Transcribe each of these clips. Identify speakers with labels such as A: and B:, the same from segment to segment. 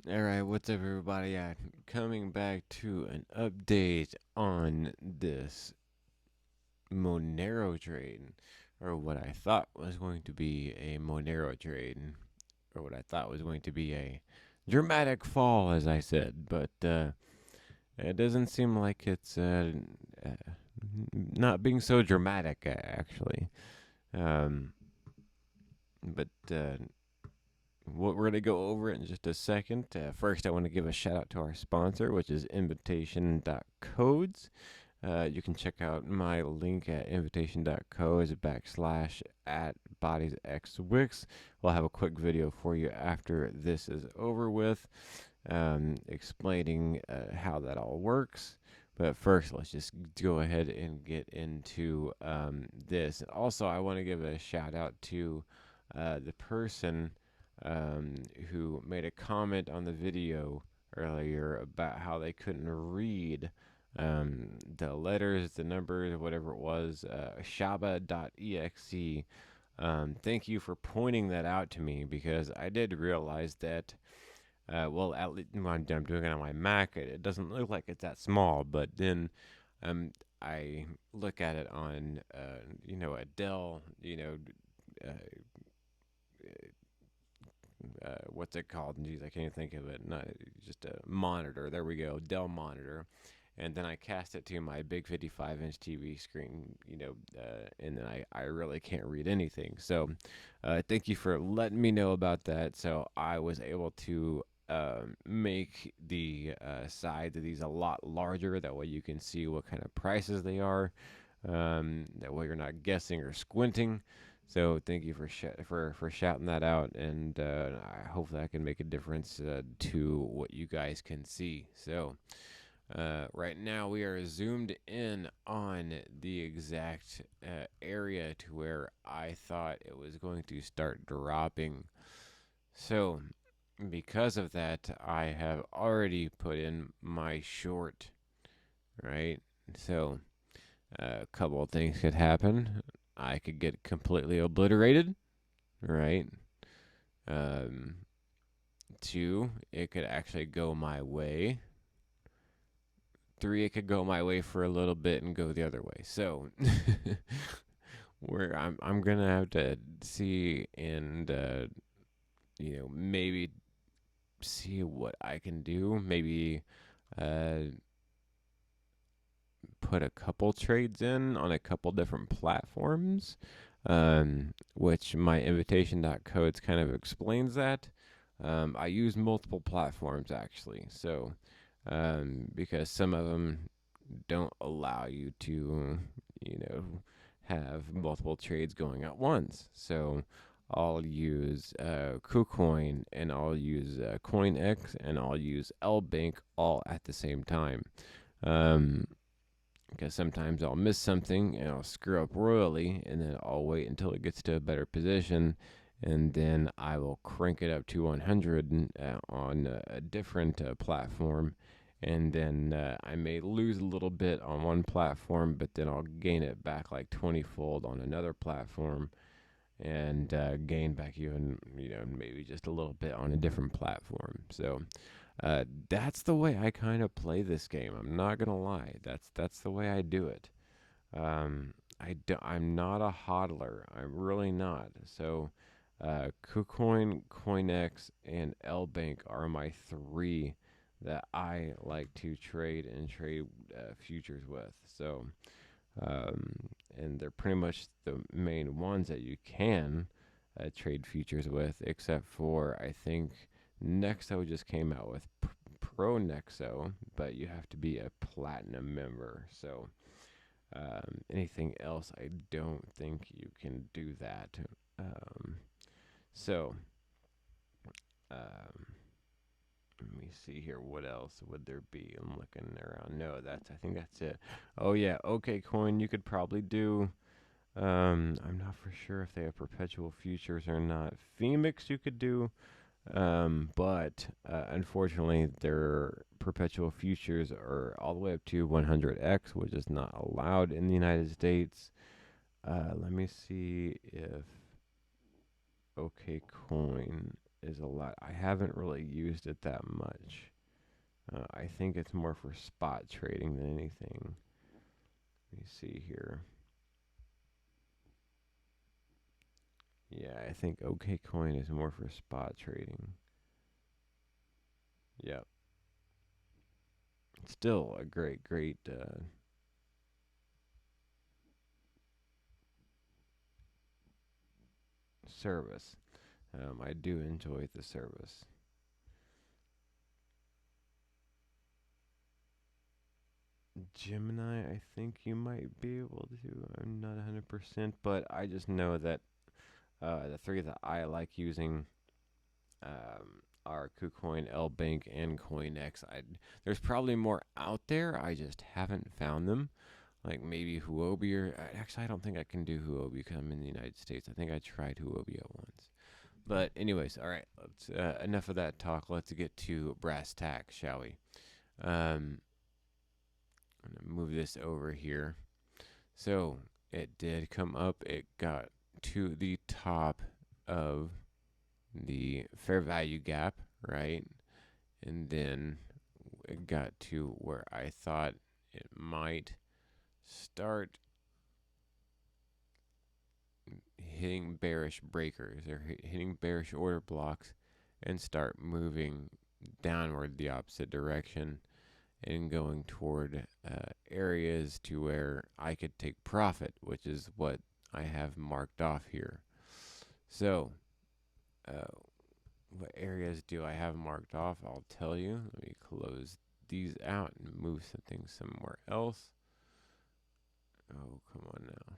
A: Alright, what's up, everybody? Coming back to an update on this Monero trade, or what I thought was going to be a Monero trade, or what I thought was going to be a dramatic fall, as I said, but it doesn't seem like it's uh, not being so dramatic, actually. Um, but we're going to go over it in just a second. First, I want to give a shout out to our sponsor, which is invitation.codes. You can check out my link at invitation.co backslash at bodiesxwix. We'll have a quick video for you after this is over with, explaining how that all works. But first, let's just go ahead and get into this. Also, I want to give a shout out to the person who made a comment on the video earlier about how they couldn't read the letters, the numbers, whatever it was, shaba.exe. Thank you for pointing that out to me, because I did realize that, well, at least when I'm doing it on my Mac, it doesn't look like it's that small, but then I look at it on, a Dell, uh, what's it called? Jeez, I can't think of it. Not just a monitor. There we go, Dell monitor. And then I cast it to my big 55-inch TV screen, and then I really can't read anything. So, thank you for letting me know about that. So I was able to make the sides of these a lot larger. That way you can see what kind of prices they are. That way you're not guessing or squinting. So thank you for shouting that out, and I hopefully I can make a difference to what you guys can see. So right now we are zoomed in on the exact area to where I thought it was going to start dropping. So because of that, I have already put in my short. Right. So a couple of things could happen. I could get completely obliterated, right? Um, Two, it could actually go my way. Three, it could go my way for a little bit and go the other way. So, I'm gonna have to see and maybe see what I can do. Maybe uh, put a couple trades in on a couple different platforms, which my invitation.codes kind of explains that. I use multiple platforms, actually, so because some of them don't allow you to, have multiple trades going at once. So I'll use KuCoin, and I'll use CoinX, and I'll use LBank all at the same time. Um, because sometimes I'll miss something and I'll screw up royally, and then I'll wait until it gets to a better position, and then I will crank it up to 100 on a different platform, and then I may lose a little bit on one platform, but then I'll gain it back like 20-fold on another platform, and gain back even, maybe just a little bit on a different platform. So that's the way I kind of play this game. I'm not gonna lie. That's the way I do it. I'm not a hodler. I'm really not. So, KuCoin, CoinX, and LBank are my three that I like to trade and trade futures with. So, um, and they're pretty much the main ones that you can trade futures with, except for I think Nexo just came out with Pro Nexo, but you have to be a platinum member. So anything else, I don't think you can do that. Um, so um, let me see here. What else would there be? I'm looking around. No, I think that's it. Oh yeah, OK Coin. You could probably do. I'm not for sure if they have perpetual futures or not. Phoenix you could do. But unfortunately, their perpetual futures are all the way up to 100x, which is not allowed in the United States. Let me see if OK Coin is a lot. I haven't really used it that much. I think it's more for spot trading than anything. Let me see here. Yeah, I think OKCoin is more for spot trading. Yep. Still a great service. I do enjoy the service. Gemini, I think you might be able to. I'm not 100%, but I just know that the three that I like using are KuCoin, LBank, and CoinX. There's probably more out there. I just haven't found them. Like maybe Huobi, or actually, I don't think I can do Huobi because I'm in the United States. I think I tried Huobi at once. But anyways, all right. Let's enough of that talk. Let's get to brass tacks, shall we? I'm gonna move this over here. So it did come up. It got to the top of the fair value gap, right? And then it got to where I thought it might start hitting bearish breakers or hitting bearish order blocks and start moving downward the opposite direction and going toward areas to where I could take profit, which is what I have marked off here. So, what areas do I have marked off? I'll tell you. Let me close these out and move something somewhere else. Oh, come on now.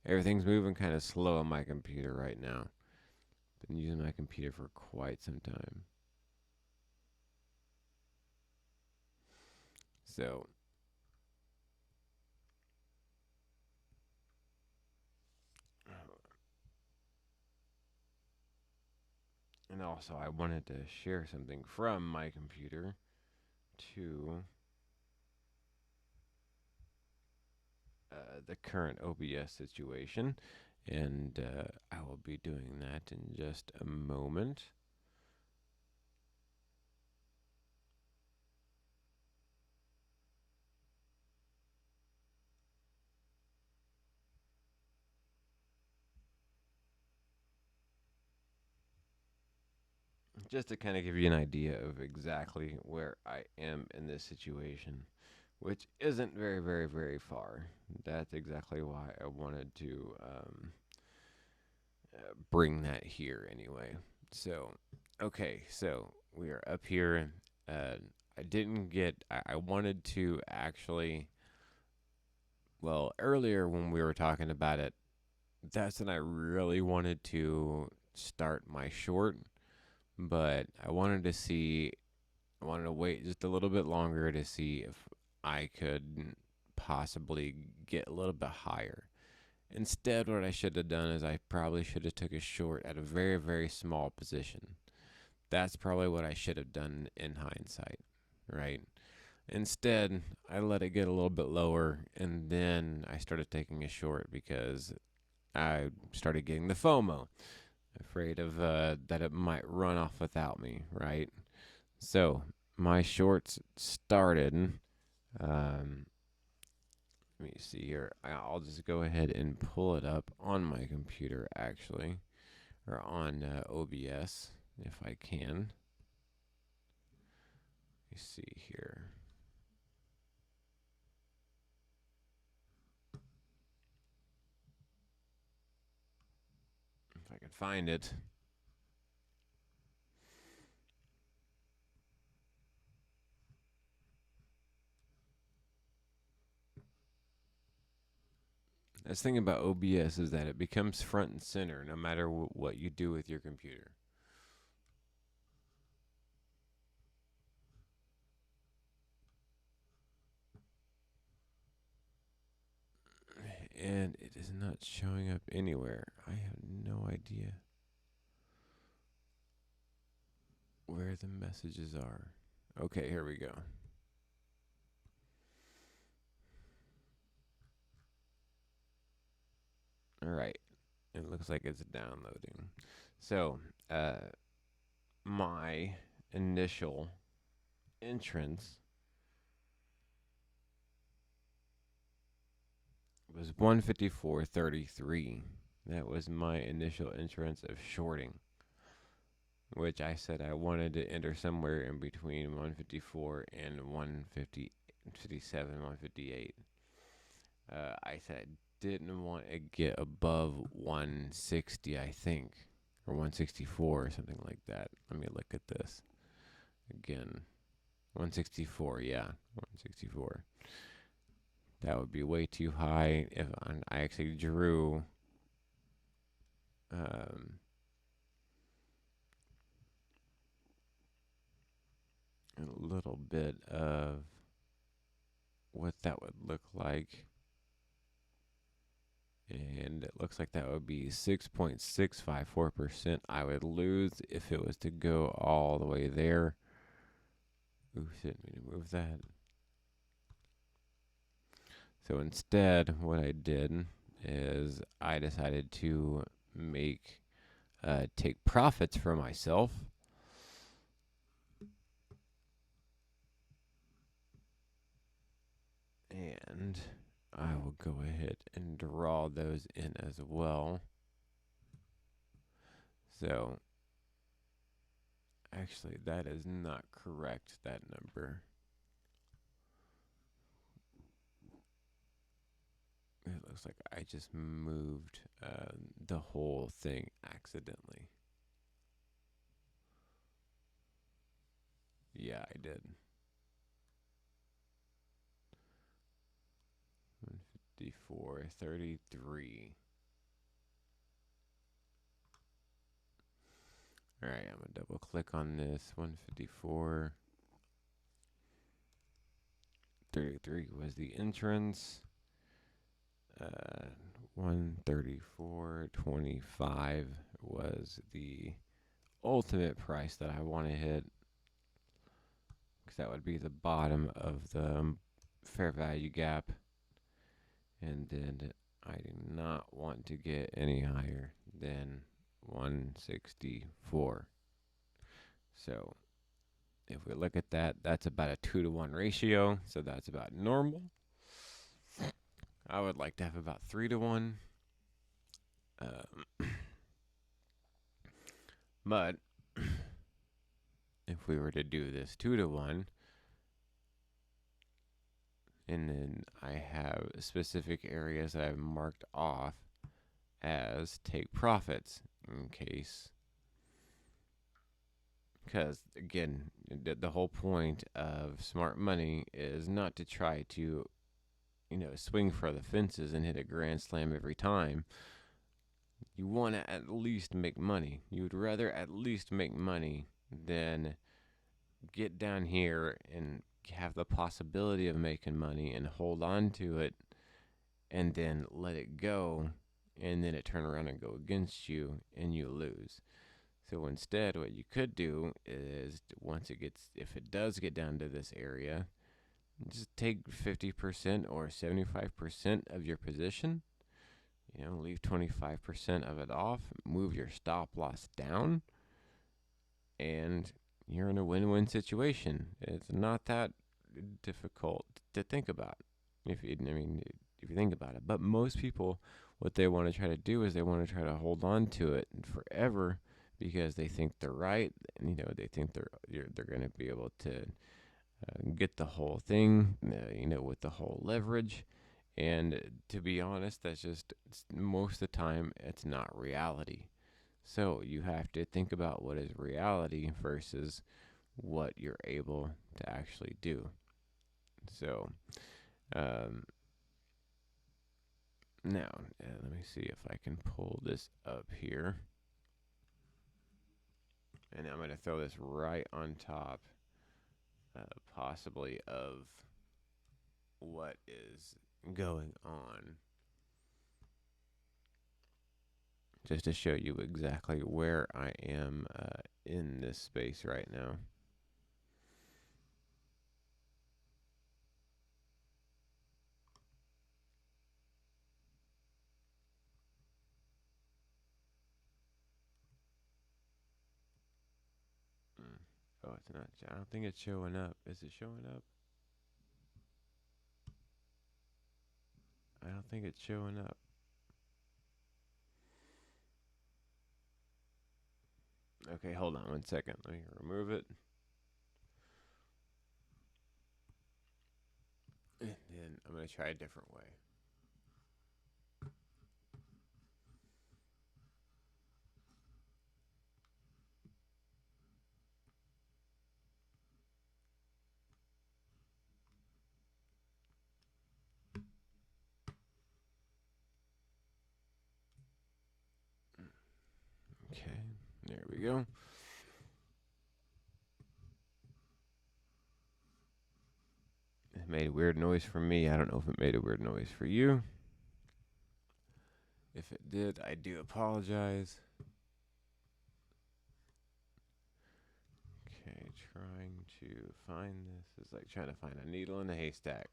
A: Everything's moving kind of slow on my computer right now. Been using my computer for quite some time. So, and also I wanted to share something from my computer to the current OBS situation, and I will be doing that in just a moment. Just to kind of give you an idea of exactly where I am in this situation, which isn't very far. That's exactly why I wanted to bring that here anyway. So, okay, so we are up here. I didn't get, I wanted to actually, well, earlier when we were talking about it, that's when I really wanted to start my short, but I wanted to see, I wanted to wait just a little bit longer to see if I could possibly get a little bit higher. Instead, what I should have done is I probably should have took a short at a very small position. That's probably what I should have done in hindsight, right? Instead, I let it get a little bit lower and then I started taking a short because I started getting the FOMO, afraid of that it might run off without me, right? So my shorts started. Let me see here. I'll just go ahead and pull it up on my computer, actually, or on OBS if I can. Let me see here. If I can find it. The thing about OBS is that it becomes front and center no matter what you do with your computer. And it is not showing up anywhere. I have no idea where the messages are. Okay, here we go. All right. It looks like it's downloading. So, my initial entrance was 154.33. That was my initial entrance of shorting, which I said I wanted to enter somewhere in between 154 and 157, 158. I said I didn't want to get above 160, I think, or 164 or something like that. Let me look at this again. 164, yeah, 164. That would be way too high. If I actually drew a little bit of what that would look like. And it looks like that would be 6.654% I would lose if it was to go all the way there. Ooh, didn't mean to move that. So instead, what I did is I decided to take profits for myself. And I will go ahead and draw those in as well. So, actually, that is not correct, that number. It looks like I just moved the whole thing accidentally. Yeah, I did. 154.33. All right, I'm gonna double click on this. 154.33 was the entrance. 134.25 was the ultimate price that I want to hit, because that would be the bottom of the fair value gap, and then I do not want to get any higher than 164. So if we look at that, that's about a 2-to-1 ratio, so that's about normal. I would like to have about 3-to-1. But if we were to do this 2-to-1, and then I have specific areas that I've marked off as take profits in case, because again, the whole point of smart money is not to try to, swing for the fences and hit a grand slam every time. You want to at least make money. You would rather at least make money than get down here and have the possibility of making money and hold on to it and then let it go, and then it turn around and go against you and you lose. So instead, what you could do is, if it does get down to this area, just take 50% or 75% of your position. Leave 25% of it off, move your stop loss down, and you're in a win-win situation. It's not that difficult to think about, if you think about it. But most people, what they want to try to do is they want to try to hold on to it forever because they think they're right. They think they're going to be able to get the whole thing, with the whole leverage. And to be honest, that's just, most of the time, it's not reality. So you have to think about what is reality versus what you're able to actually do. So now, let me see if I can pull this up here. And I'm going to throw this right on top, possibly, of what is going on, just to show you exactly where I am in this space right now. Oh, it's not. I don't think it's showing up. Is it showing up? I don't think it's showing up. Okay, hold on 1 second. Let me remove it. And then I'm going to try a different way. Okay, there we go. It made a weird noise for me. I don't know if it made a weird noise for you. If it did, I do apologize. Okay, trying to find this. It's like trying to find a needle in a haystack.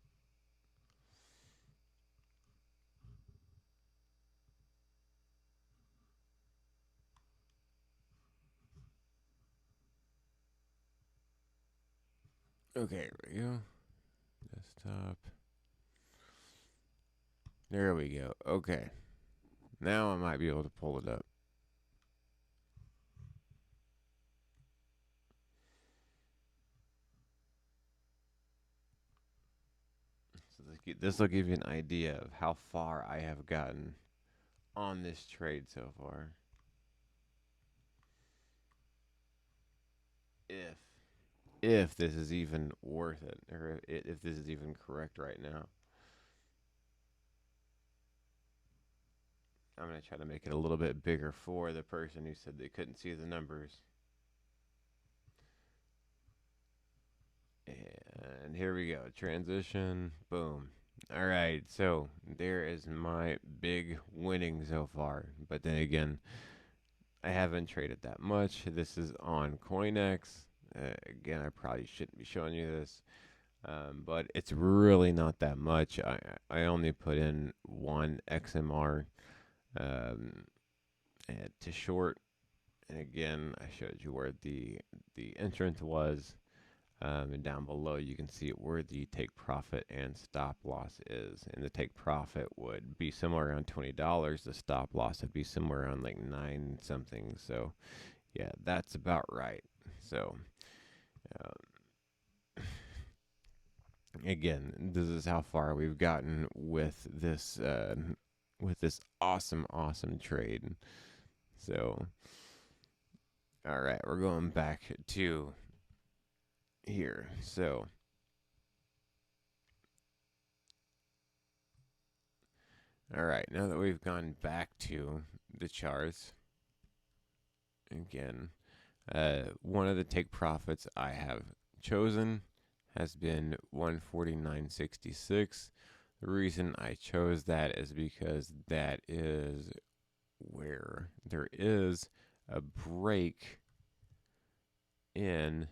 A: Okay, here we go. Desktop. There we go. Okay. Now I might be able to pull it up. So this will give you an idea of how far I have gotten on this trade so far. If this is even worth it, or if this is even correct right now. I'm going to try to make it a little bit bigger for the person who said they couldn't see the numbers. And here we go. Transition. Boom. All right. So there is my big winning so far. But then again, I haven't traded that much. This is on CoinEx. Again, I probably shouldn't be showing you this. But it's really not that much. I only put in one XMR to short. And again, I showed you where the entrance was. And down below, you can see where the take profit and stop loss is. And the take profit would be somewhere around $20. The stop loss would be somewhere around like 9 something. So, yeah, that's about right. So, again, this is how far we've gotten with this awesome trade. So, all right, we're going back to here. So, all right, now that we've gone back to the charts, again, one of the take profits I have chosen has been 149.66. The reason I chose that is because that is where there is a break in,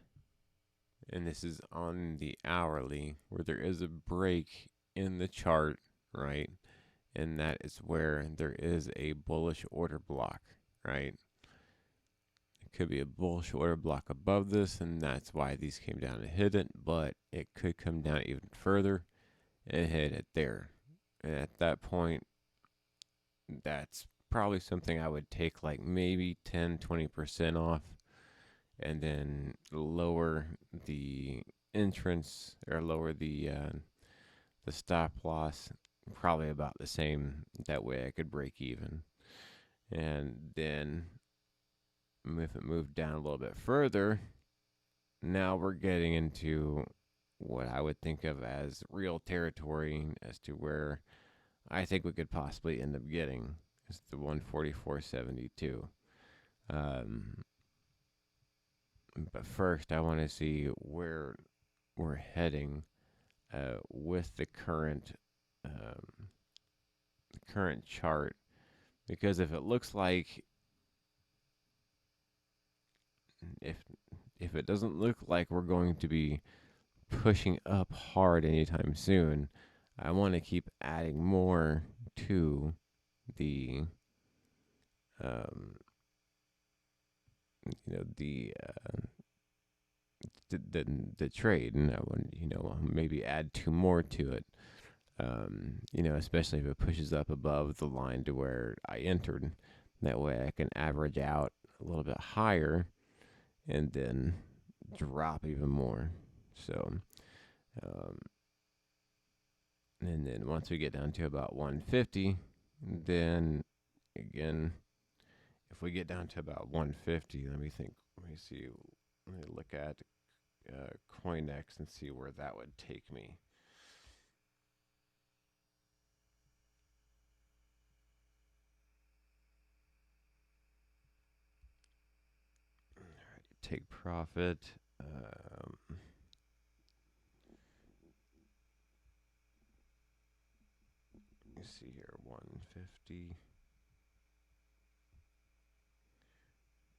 A: and this is on the hourly, where there is a break in the chart, right? And that is where there is a bullish order block, right? It could be a bullish order block above this, and that's why these came down and hit it, but it could come down even further and hit it there. And at that point, that's probably something I would take like maybe 10-20% off, and then lower the entrance or lower the stop loss probably about the same. That way I could break even. And then if it moved down a little bit further, now we're getting into what I would think of as real territory as to where I think we could possibly end up getting. It's the 144.72. But first, I want to see where we're heading with the current chart, because if it looks like if it doesn't look like we're going to be pushing up hard anytime soon, I want to keep adding more to the the the trade, and I would, maybe add 2 more to it. Especially if it pushes up above the line to where I entered. That way I can average out a little bit higher and then drop even more. So, um, and then once we get down to about 150, then again, if we get down to about 150, let me see, let me look at CoinEx and see where that would take me. Take profit. Let me see here, 150.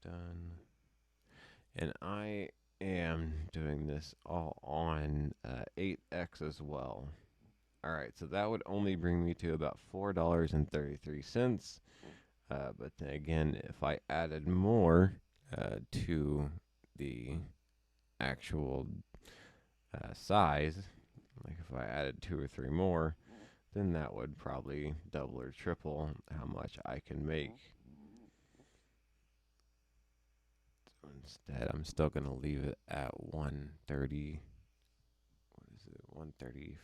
A: Done. And I am doing this all on 8x as well. All right, so that would only bring me to about $4.33. But then again, if I added more to the actual size, like if I added 2 or 3 more, then that would probably double or triple how much I can make. So instead, I'm still going to leave it at 130. What is it? 130.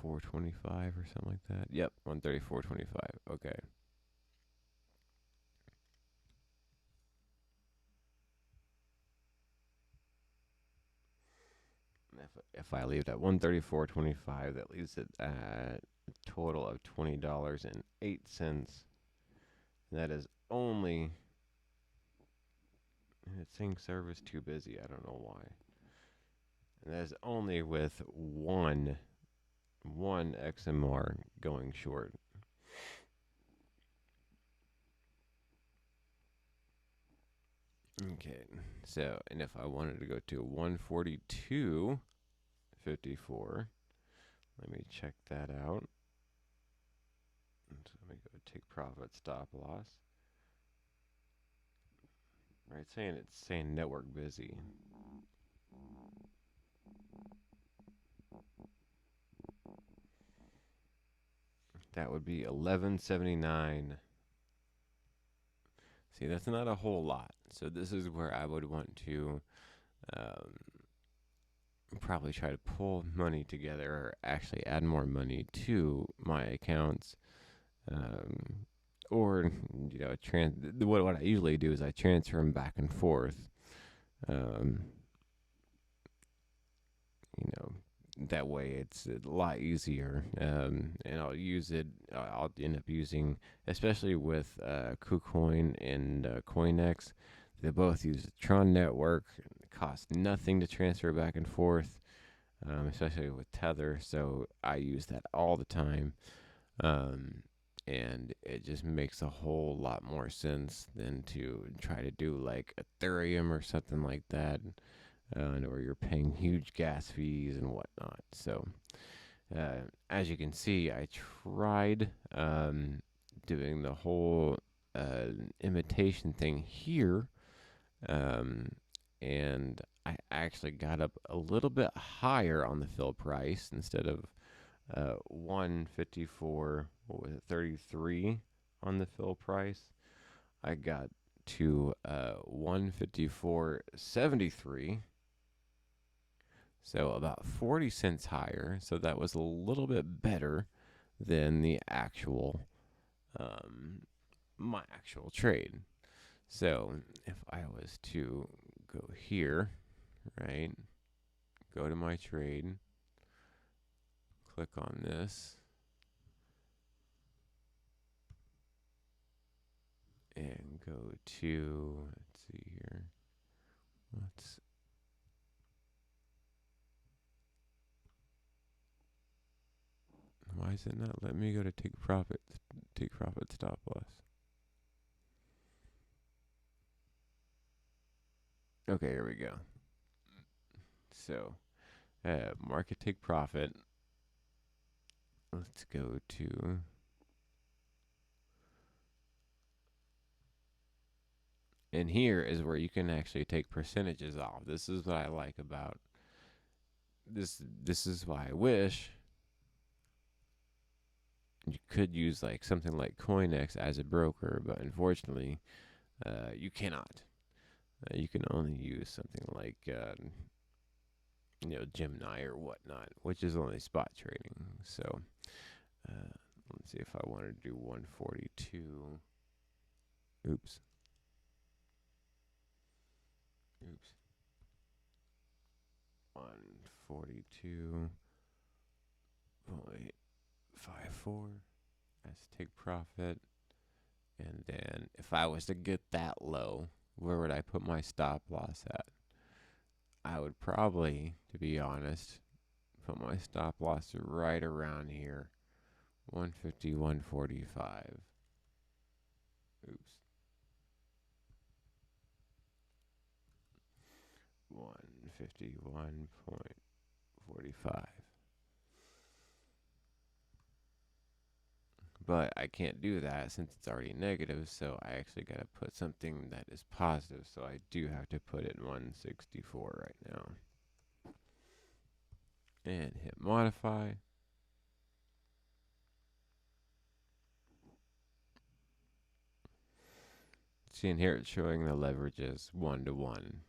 A: 425 or something like that. Yep, 134.25. Okay. If I leave it at 134.25, that leaves it at a total of $20.08. That is only. It's saying service too busy. I don't know why. And that is only with one XMR going short. Okay, so, and if I wanted to go to 142.54, let me check that out. So let me go take profit, stop loss. Right, it's saying network busy. That would be 1179. See, that's not a whole lot. So this is where I would want to probably try to pull money together, or actually add more money to my accounts. Or what I usually do is I transfer them back and forth. That way it's a lot easier, and I'll use it. I'll end up using, especially with KuCoin and CoinEx. They both use the Tron network. It costs nothing to transfer back and forth, especially with Tether. So I use that all the time, and it just makes a whole lot more sense than to try to do like Ethereum or something like that. Or you're paying huge gas fees and whatnot. So, as you can see, I tried doing the whole imitation thing here, and I actually got up a little bit higher on the fill price. Instead of 154, 33 on the fill price, I got to 154.73. So about 40 cents higher. So that was a little bit better than the actual, my actual trade. So if I was to go here, right, go to my trade, click on this, and go to, let's see here, why is it not letting me go to take profit stop loss? Okay, here we go. So, market take profit. Let's go to And here is where you can actually take percentages off. This is what I like about this. This is why I wish you could use like something like CoinX as a broker, but unfortunately, you cannot. You can only use something like Gemini or whatnot, which is only spot trading. So let's see if I wanted to do 142. Oops. 142.54. Let's take profit. And then if I was to get that low, where would I put my stop loss at? I would probably, to be honest, put my stop loss right around here. 150, 145. Oops. 151.45. But I can't do that since it's already negative, so I actually got to put something that is positive. So I do have to put it 164 right now. And hit modify. See, in here it's showing the leverage is 1 to 1.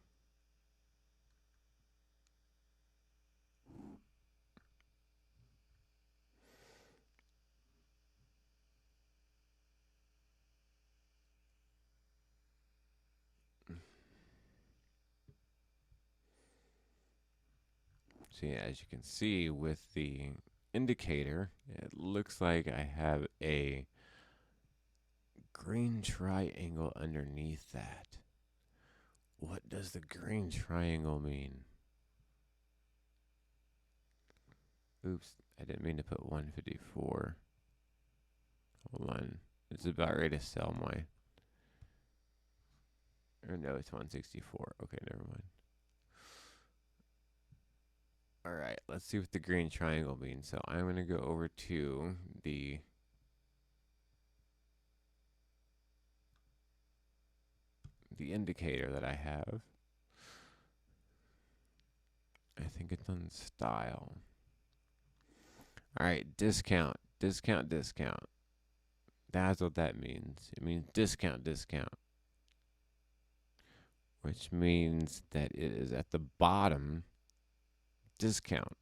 A: See, as you can see with the indicator, it looks like I have a green triangle underneath that. What does the green triangle mean? Oops, I didn't mean to put 154. Hold on. It's about ready to sell my... Or no, it's 164. Okay, never mind. Alright, let's see what the green triangle means. So I'm going to go over to the indicator that I have. I think it's on style. Alright, discount. Discount, discount. That's what that means. It means discount, discount. Which means that it is at the bottom discount.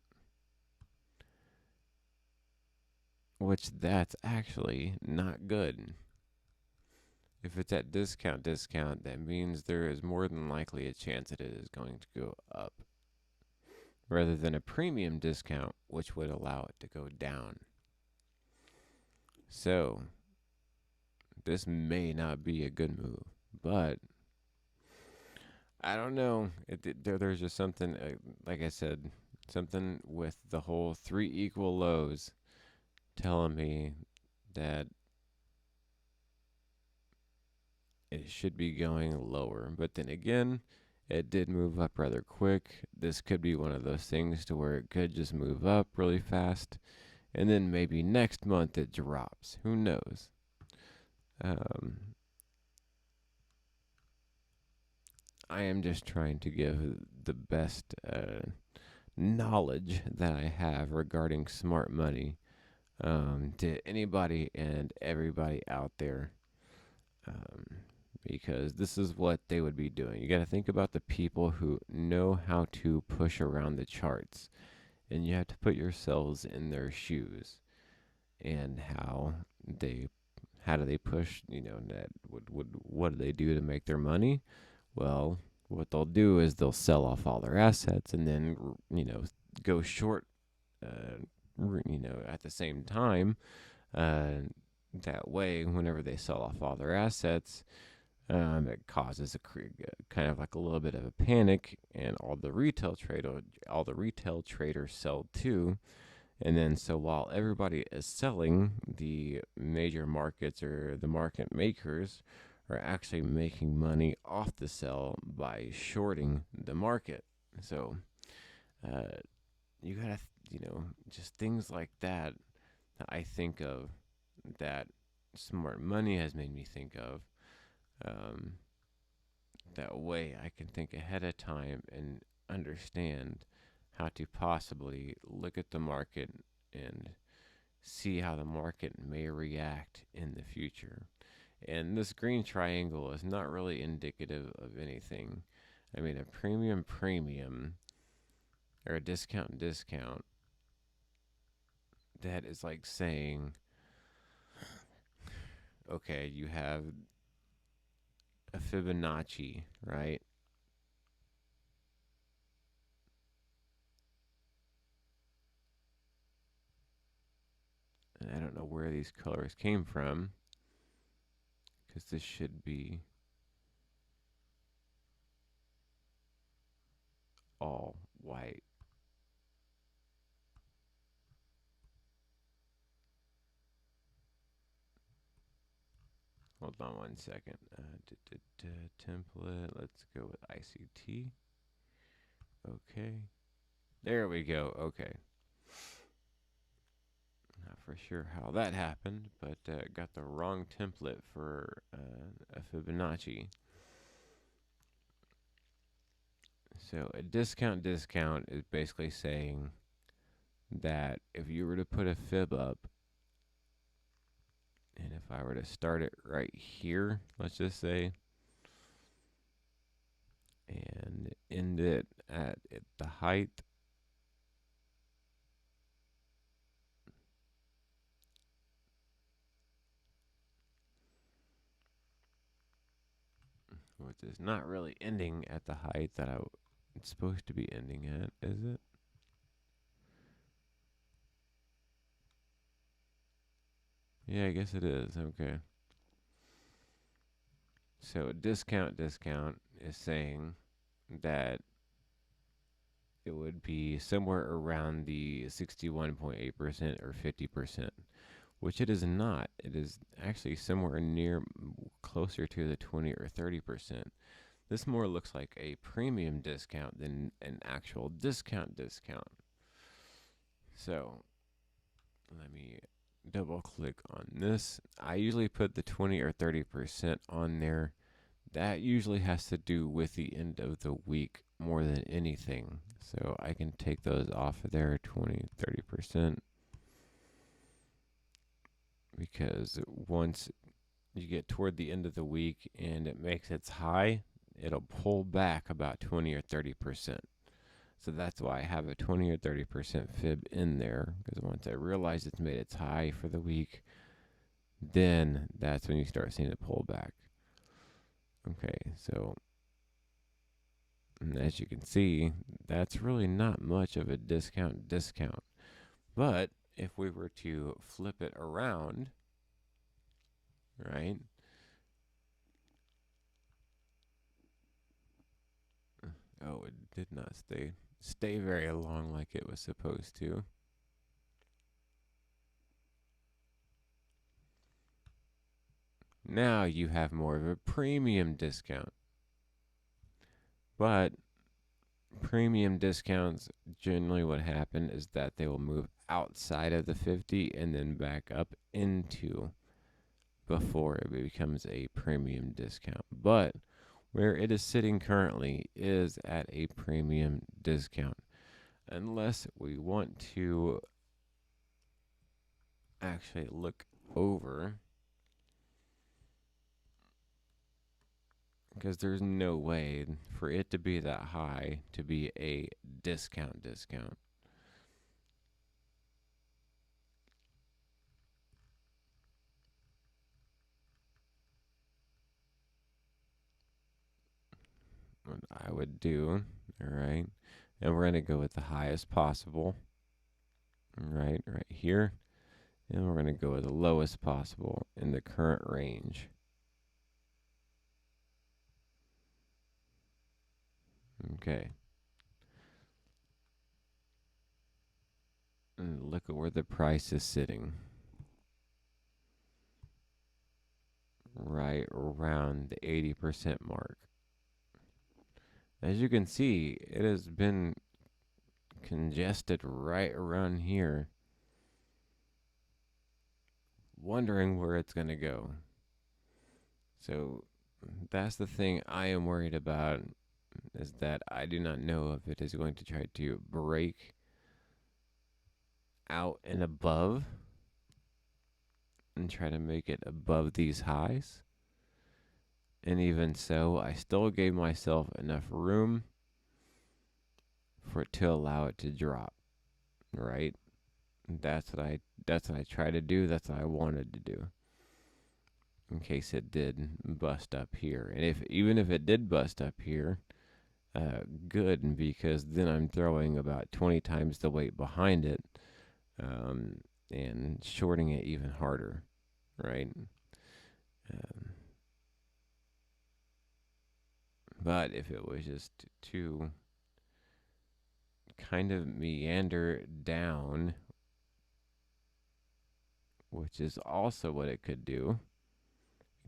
A: Which that's actually not good. If it's at discount, discount, that means there is more than likely a chance that it is going to go up. Rather than a premium discount, which would allow it to go down. So, this may not be a good move, but I don't know. There's just something, like I said, something with the whole 3 equal lows telling me that it should be going lower. But then again, it did move up rather quick. This could be one of those things to where it could just move up really fast, and then maybe next month it drops. Who knows? I am just trying to give the best knowledge that I have regarding smart money to anybody and everybody out there, because this is what they would be doing. You got to think about the people who know how to push around the charts, and you have to put yourselves in their shoes and how do they push, what do they do to make their money? Well, what they'll do is they'll sell off all their assets and then, go short, at the same time. That way, whenever they sell off all their assets, it causes kind of like a little bit of a panic, and all the retail traders sell too. And then, so while everybody is selling, the major markets or the market makers are actually making money off the sell by shorting the market. So, you gotta, just things like that I think of, that smart money has made me think of. That way I can think ahead of time and understand how to possibly look at the market and see how the market may react in the future. And this green triangle is not really indicative of anything. I mean, a premium, or a discount, that is like saying, okay, you have a Fibonacci, right? And I don't know where these colors came from, because this should be all white. Hold on one second. Template. Let's go with ICT. Okay. There we go. Okay. Not for sure how that happened, but got the wrong template for a Fibonacci. So a discount is basically saying that if you were to put a fib up, and if I were to start it right here, let's just say, and end it at the height, which is not really ending at the height that it's supposed to be ending at, is it? Yeah, I guess it is. Okay. So a discount is saying that it would be somewhere around the 61.8% or 50%, which it is not. It is actually somewhere near closer to the 20 or 30%. This more looks like a premium discount than an actual discount. So let me double click on this. I usually put the 20 or 30% on there. That usually has to do with the end of the week more than anything. So I can take those off of there, 20, 30%. Because once you get toward the end of the week and it makes its high, it'll pull back about 20 or 30%. So that's why I have a 20 or 30% fib in there. Because once I realize it's made its high for the week, then that's when you start seeing it pull back. Okay, so as you can see, that's really not much of a discount. But if we were to flip it around, right? Oh, it did not stay very long like it was supposed to. Now you have more of a premium discount. But premium discounts, generally what happen is that they will move outside of the 50 and then back up into before it becomes a premium discount. But where it is sitting currently is at a premium discount. Unless we want to actually look over, because there's no way for it to be that high to be a discount. What I would do, all right, and we're going to go with the highest possible, right here, and we're going to go with the lowest possible in the current range. Okay. And look at where the price is sitting. Right around the 80% mark. As you can see, it has been congested right around here, wondering where it's going to go. So that's the thing I am worried about, is that I do not know if it is going to try to break out and above and try to make it above these highs. And even so, I still gave myself enough room for it to allow it to drop, right? That's what I try to do. That's what I wanted to do. In case it did bust up here. And even if it did bust up here, good, because then I'm throwing about 20 times the weight behind it, um, and shorting it even harder, right? Um, but if it was just to kind of meander down, which is also what it could do,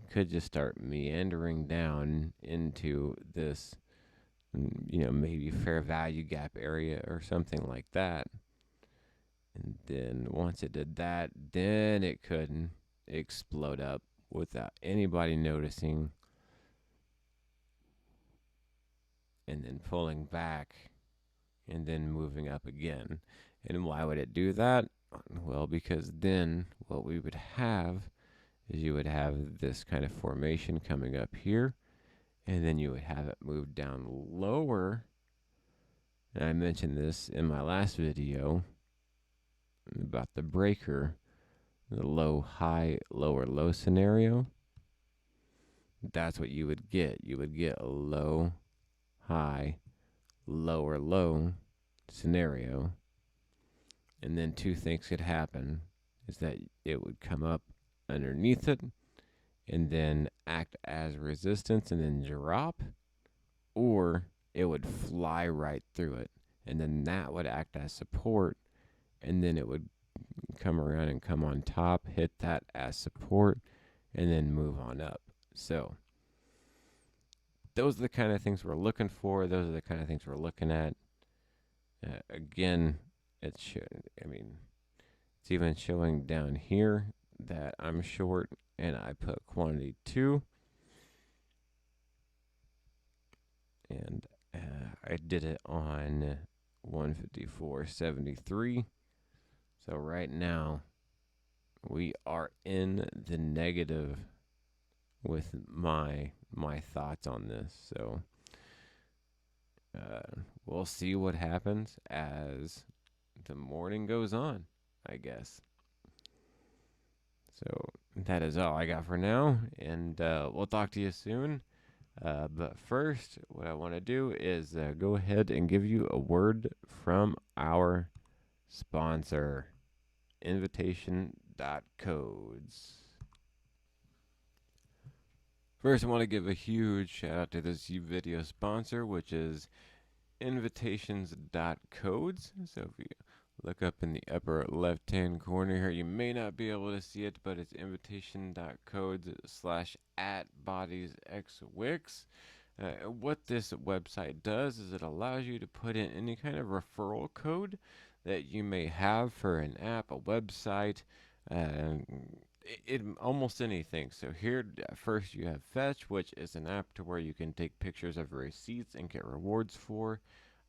A: it could just start meandering down into this, maybe fair value gap area or something like that. And then once it did that, then it could explode up without anybody noticing, and then pulling back and then moving up again. And why would it do that? Well, because then what we would have is you would have this kind of formation coming up here, and then you would have it move down lower. And I mentioned this in my last video about the breaker, the low, high, lower, low scenario. That's what you would get. You would get a low, high, lower, low scenario. And then two things could happen, is that it would come up underneath it and then act as resistance and then drop, or it would fly right through it, and then that would act as support, and then it would come around and come on top, hit that as support, and then move on up. So those are the kind of things we're looking for. Those are the kind of things we're looking at. Again, it's even showing down here that I'm short, and I put quantity 2, and I did it on 154.73. So right now we are in the negative with my thoughts on this. So we'll see what happens as the morning goes on, I guess. So that is all I got for now, and we'll talk to you soon. But first, what I want to do is go ahead and give you a word from our sponsor, Invitation.codes. First, I want to give a huge shout out to this video sponsor, which is Invitations.codes. So if you look up in the upper left-hand corner here, you may not be able to see it, but it's invitation.codes/@bodiesxwix. What this website does is it allows you to put in any kind of referral code that you may have for an app, a website, almost anything. So here, first you have Fetch, which is an app to where you can take pictures of receipts and get rewards for.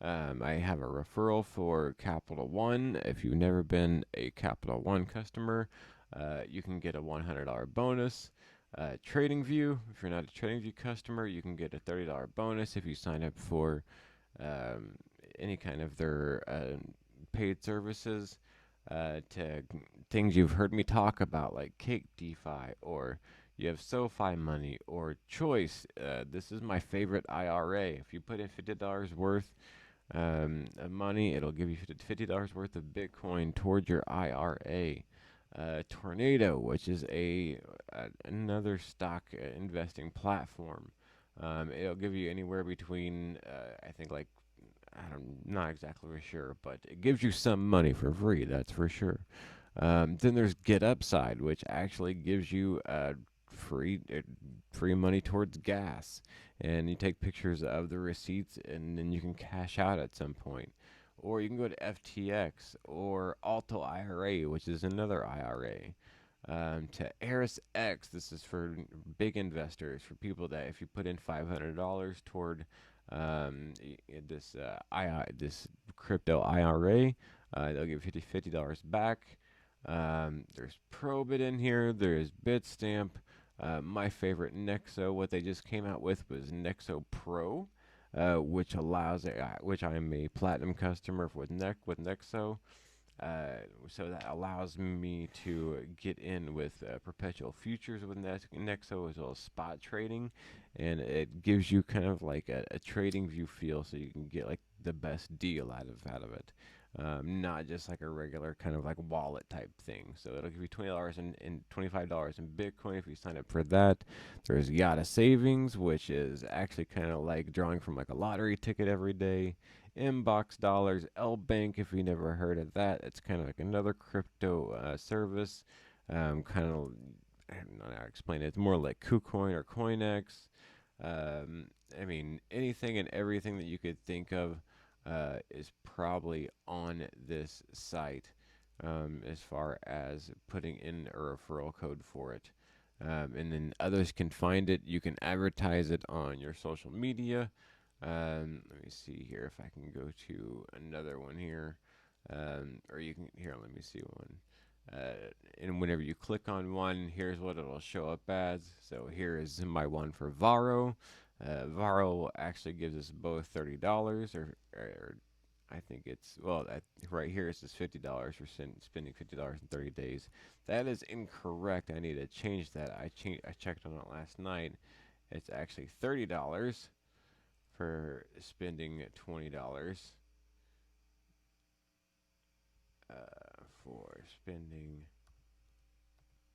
A: I have a referral for Capital One. If you've never been a Capital One customer, you can get a $100 bonus. Tradingview, if you're not a Tradingview customer, you can get a $30 bonus if you sign up for any kind of their paid services to things you've heard me talk about, like Cake DeFi, or you have SoFi money, or Choice. This is my favorite IRA. If you put in $50 worth of money, it'll give you $50 worth of Bitcoin towards your IRA. Tornado, which is another stock investing platform. It'll give you anywhere between, I think, like, I'm not exactly sure, but it gives you some money for free, that's for sure. Then there's Get Upside, which actually gives you free money towards gas, and you take pictures of the receipts, and then you can cash out at some point. Or you can go to FTX or Alto IRA, which is another IRA. To Eris X. This is for big investors, for people that if you put in $500 toward this crypto IRA, they'll give you $50 back. There's Probit in here. There's Bitstamp. My favorite Nexo, what they just came out with was Nexo Pro, which I am a platinum customer with Nexo. So that allows me to get in with perpetual futures with Nexo as well as spot trading, and it gives you kind of like a trading view feel, so you can get like the best deal out of it. Not just like a regular kind of like wallet type thing. So it'll give you $20 and $25 in Bitcoin if you sign up for that. There's Yada Savings, which is actually kind of like drawing from like a lottery ticket every day. Inbox Dollars, L Bank, if you never heard of that, it's kind of like another crypto service. Kind of, I don't know how to explain it. It's more like KuCoin or CoinX. I mean, anything and everything that you could think of is probably on this site as far as putting in a referral code for it. And then others can find it. You can advertise it on your social media. Let me see here if I can go to another one here. Or you can, here, let me see one. And whenever you click on one, here's what it'll show up as. So here is my one for Varo. Varo actually gives us both $30, or I think it's, well, right here it says $50 for spending $50 in 30 days. That is incorrect. I need to change that. I checked on it last night. It's actually $30 for spending $20 for spending.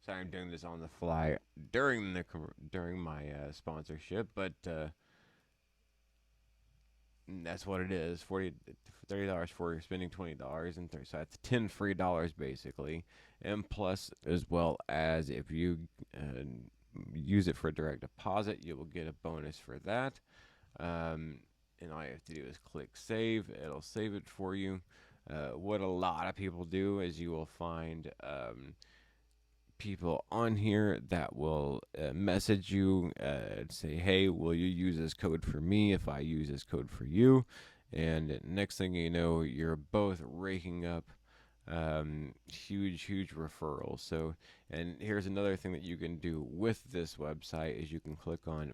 A: Sorry, I'm doing this on the fly during my sponsorship, but that's what it is. $30 for spending $20, and so that's 10 free dollars basically, and plus as well as if you use it for direct deposit, you will get a bonus for that. And all you have to do is click save. It'll save it for you. What a lot of people do is you will find people on here that will message you and say, hey, will you use this code for me if I use this code for you? And next thing you know, you're both raking up huge referrals. So, and here's another thing that you can do with this website is you can click on